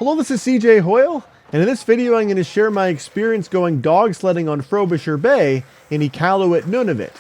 Hello, this is cjhoyle, and in this video I'm going to share my experience going dog sledding on Frobisher Bay in Iqaluit, Nunavut.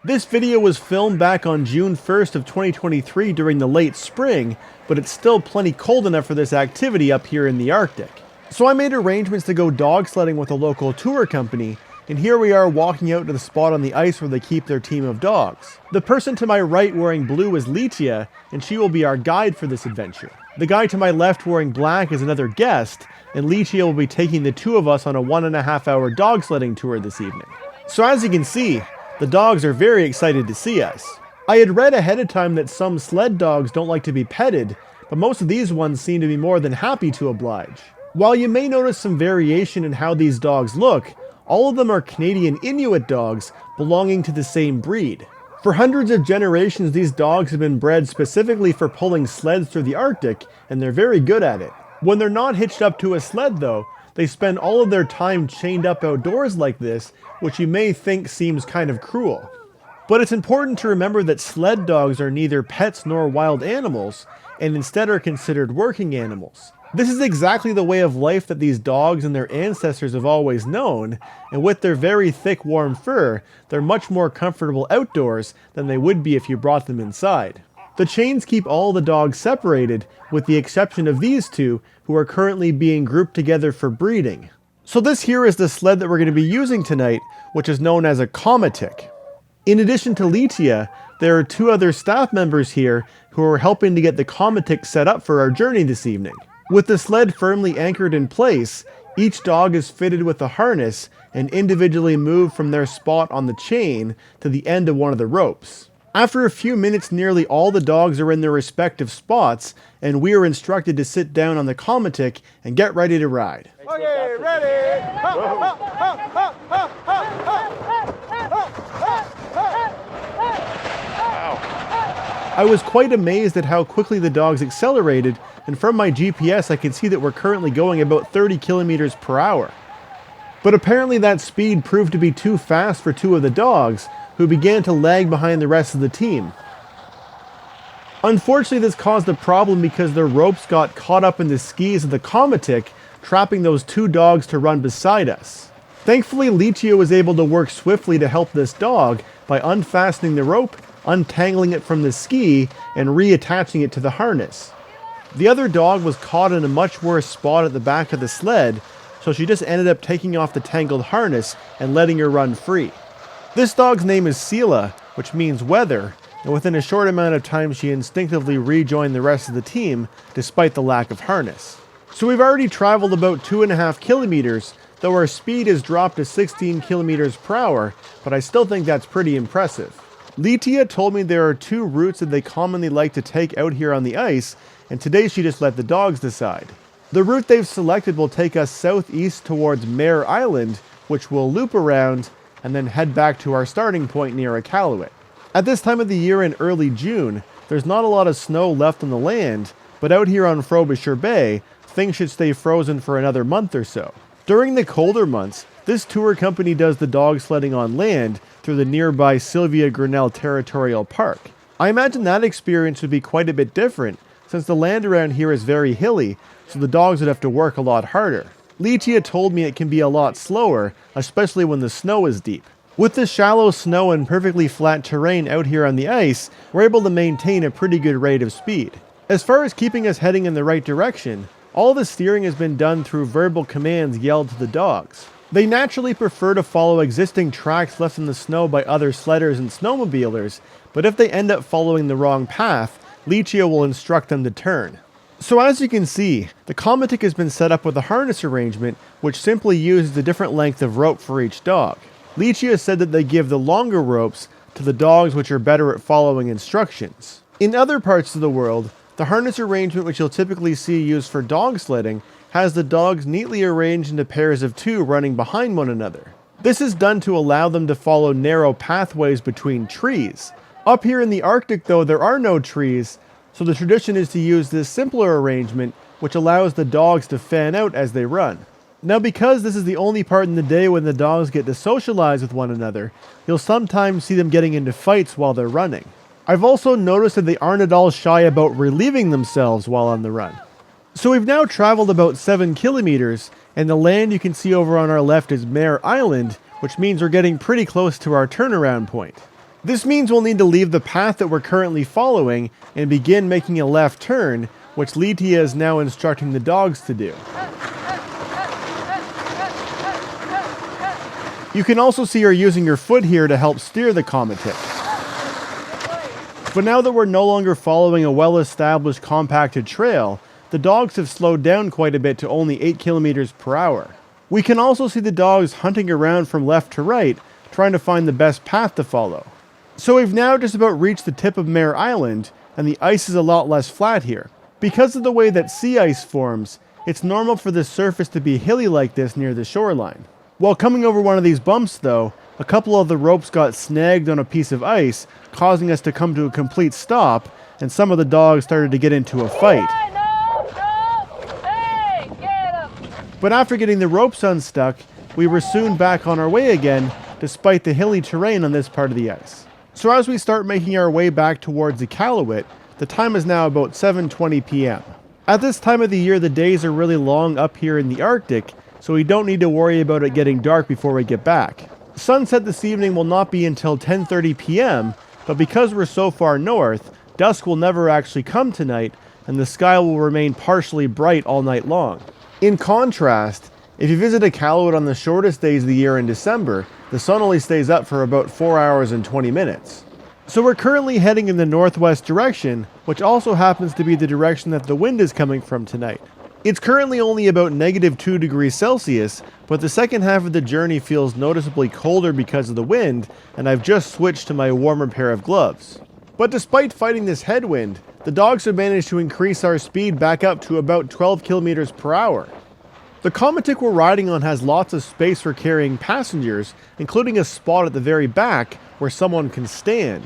This video was filmed back on June 1st of 2023 during the late spring, but it's still plenty cold enough for this activity up here in the Arctic. So I made arrangements to go dog sledding with a local tour company, and here we are walking out to the spot on the ice where they keep their team of dogs. The person to my right wearing blue is Litia, and she will be our guide for this adventure. The guy to my left wearing black is another guest, and Litia will be taking the two of us on a 1.5 hour dog sledding tour this evening. So as you can see, the dogs are very excited to see us. I had read ahead of time that some sled dogs don't like to be petted, but most of these ones seem to be more than happy to oblige. While you may notice some variation in how these dogs look, all of them are Canadian Inuit dogs belonging to the same breed. For hundreds of generations, these dogs have been bred specifically for pulling sleds through the Arctic, and they're very good at it. When they're not hitched up to a sled though, they spend all of their time chained up outdoors like this, which you may think seems kind of cruel. But it's important to remember that sled dogs are neither pets nor wild animals, and instead are considered working animals. This is exactly the way of life that these dogs and their ancestors have always known, and with their very thick warm fur, they're much more comfortable outdoors than they would be if you brought them inside. The chains keep all the dogs separated, with the exception of these two, who are currently being grouped together for breeding. So this here is the sled that we're going to be using tonight, which is known as a Comatic. In addition to Litia, there are two other staff members here who are helping to get the Comatic set up for our journey this evening. With the sled firmly anchored in place, each dog is fitted with a harness and individually moved from their spot on the chain to the end of one of the ropes. After a few minutes, nearly all the dogs are in their respective spots, and we are instructed to sit down on the Comatic and get ready to ride. Okay, ready! I was quite amazed at how quickly the dogs accelerated, and from my GPS I can see that we're currently going about 30 kilometers per hour. But apparently that speed proved to be too fast for two of the dogs, who began to lag behind the rest of the team. Unfortunately, this caused a problem because their ropes got caught up in the skis of the Comatic, trapping those two dogs to run beside us. Thankfully, Litia was able to work swiftly to help this dog by unfastening the rope, untangling it from the ski, and reattaching it to the harness. The other dog was caught in a much worse spot at the back of the sled, so she just ended up taking off the tangled harness and letting her run free. This dog's name is Sela, which means weather, and within a short amount of time she instinctively rejoined the rest of the team despite the lack of harness. So we've already traveled about 2.5 kilometers, though our speed has dropped to 16 kilometers per hour, but I still think that's pretty impressive. Litia told me there are two routes that they commonly like to take out here on the ice, and today she just let the dogs decide. The route they've selected will take us southeast towards Mair Island, which we'll loop around and then head back to our starting point near Iqaluit. At this time of the year in early June, there's not a lot of snow left on the land, but out here on Frobisher Bay, things should stay frozen for another month or so. During the colder months, this tour company does the dog sledding on land through the nearby Sylvia Grinnell Territorial Park. I imagine that experience would be quite a bit different, since the land around here is very hilly, so the dogs would have to work a lot harder. Litia told me it can be a lot slower, especially when the snow is deep. With the shallow snow and perfectly flat terrain out here on the ice, we're able to maintain a pretty good rate of speed. As far as keeping us heading in the right direction, all the steering has been done through verbal commands yelled to the dogs. They naturally prefer to follow existing tracks left in the snow by other sledders and snowmobilers, but if they end up following the wrong path, Litia will instruct them to turn. So as you can see, the Comatic has been set up with a harness arrangement which simply uses a different length of rope for each dog. Litia said that they give the longer ropes to the dogs which are better at following instructions. In other parts of the world, the harness arrangement which you'll typically see used for dog sledding has the dogs neatly arranged into pairs of two running behind one another. This is done to allow them to follow narrow pathways between trees. Up here in the Arctic though, there are no trees, so the tradition is to use this simpler arrangement which allows the dogs to fan out as they run. Now because this is the only part in the day when the dogs get to socialize with one another, you'll sometimes see them getting into fights while they're running. I've also noticed that they aren't at all shy about relieving themselves while on the run. So we've now traveled about 7 kilometers, and the land you can see over on our left is Mair Island, which means we're getting pretty close to our turnaround point. This means we'll need to leave the path that we're currently following and begin making a left turn, which Litia is now instructing the dogs to do. You can also see her using her foot here to help steer the Comitic. But now that we're no longer following a well-established compacted trail, the dogs have slowed down quite a bit to only 8 kilometers per hour. We can also see the dogs hunting around from left to right, trying to find the best path to follow. So we've now just about reached the tip of Mair Island, and the ice is a lot less flat here. Because of the way that sea ice forms, it's normal for the surface to be hilly like this near the shoreline. While coming over one of these bumps though, a couple of the ropes got snagged on a piece of ice, causing us to come to a complete stop, and some of the dogs started to get into a fight. But after getting the ropes unstuck, we were soon back on our way again, despite the hilly terrain on this part of the ice. So as we start making our way back towards Iqaluit, the time is now about 7:20 p.m. At this time of the year, the days are really long up here in the Arctic, so we don't need to worry about it getting dark before we get back. Sunset this evening will not be until 10:30 p.m., but because we're so far north, dusk will never actually come tonight, and the sky will remain partially bright all night long. In contrast, if you visit Iqaluit on the shortest days of the year in December, the sun only stays up for about 4 hours and 20 minutes. So we're currently heading in the northwest direction, which also happens to be the direction that the wind is coming from tonight. It's currently only about -2 degrees Celsius, but the second half of the journey feels noticeably colder because of the wind, and I've just switched to my warmer pair of gloves. But despite fighting this headwind, the dogs have managed to increase our speed back up to about 12 kilometers per hour. The Comitic we're riding on has lots of space for carrying passengers, including a spot at the very back where someone can stand.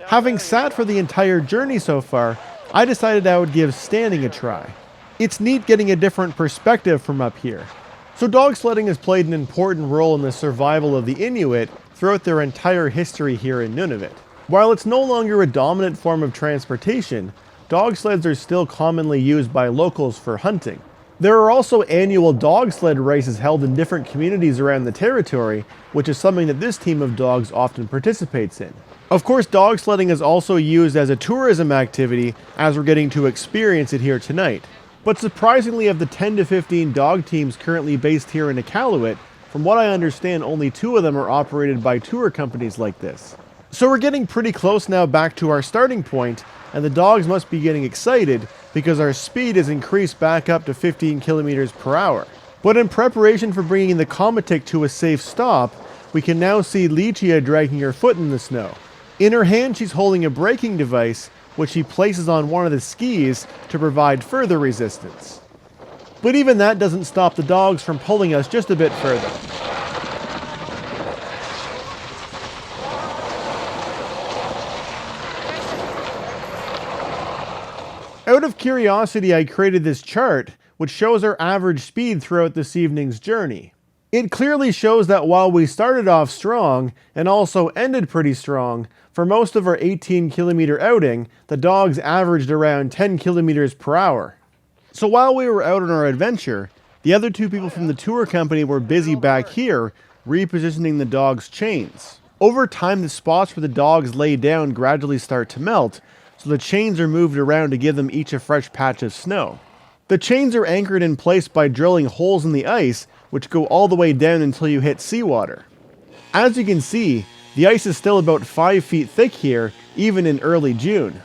Having sat for the entire journey so far, I decided I would give standing a try. It's neat getting a different perspective from up here. So dog sledding has played an important role in the survival of the Inuit throughout their entire history here in Nunavut. While it's no longer a dominant form of transportation, dog sleds are still commonly used by locals for hunting. There are also annual dog sled races held in different communities around the territory, which is something that this team of dogs often participates in. Of course, dog sledding is also used as a tourism activity, as we're getting to experience it here tonight. But surprisingly, of the 10 to 15 dog teams currently based here in Iqaluit, from what I understand, only 2 of them are operated by tour companies like this. So we're getting pretty close now back to our starting point, and the dogs must be getting excited because our speed is increased back up to 15 kilometers per hour. But in preparation for bringing the Comitic to a safe stop, we can now see Litia dragging her foot in the snow. In her hand, she's holding a braking device, which she places on one of the skis to provide further resistance. But even that doesn't stop the dogs from pulling us just a bit further. Out of curiosity, I created this chart, which shows our average speed throughout this evening's journey. It clearly shows that while we started off strong, and also ended pretty strong, for most of our 18-kilometer outing, the dogs averaged around 10 kilometers per hour. So while we were out on our adventure, the other 2 people from the tour company were busy back here, repositioning the dogs' chains. Over time, the spots where the dogs lay down gradually start to melt, so the chains are moved around to give them each a fresh patch of snow. The chains are anchored in place by drilling holes in the ice, which go all the way down until you hit seawater. As you can see, the ice is still about 5 feet thick here, even in early June.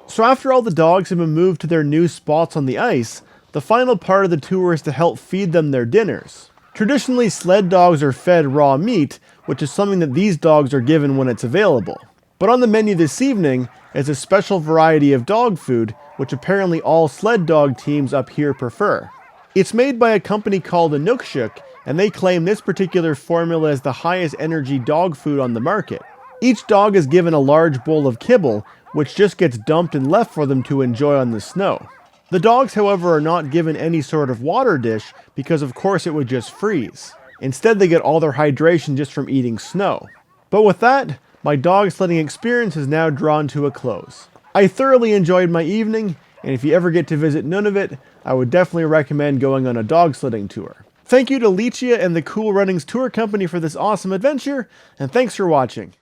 So after all the dogs have been moved to their new spots on the ice, the final part of the tour is to help feed them their dinners. Traditionally, sled dogs are fed raw meat, which is something that these dogs are given when it's available. But on the menu this evening is a special variety of dog food, which apparently all sled dog teams up here prefer. It's made by a company called Iqaluit, and they claim this particular formula is the highest energy dog food on the market. Each dog is given a large bowl of kibble, which just gets dumped and left for them to enjoy on the snow. The dogs, however, are not given any sort of water dish because of course it would just freeze. Instead, they get all their hydration just from eating snow. But with that, my dog sledding experience is now drawn to a close. I thoroughly enjoyed my evening, and if you ever get to visit Nunavut, I would definitely recommend going on a dog sledding tour. Thank you to Lichia and the Cool Runnings Tour Company for this awesome adventure, and thanks for watching.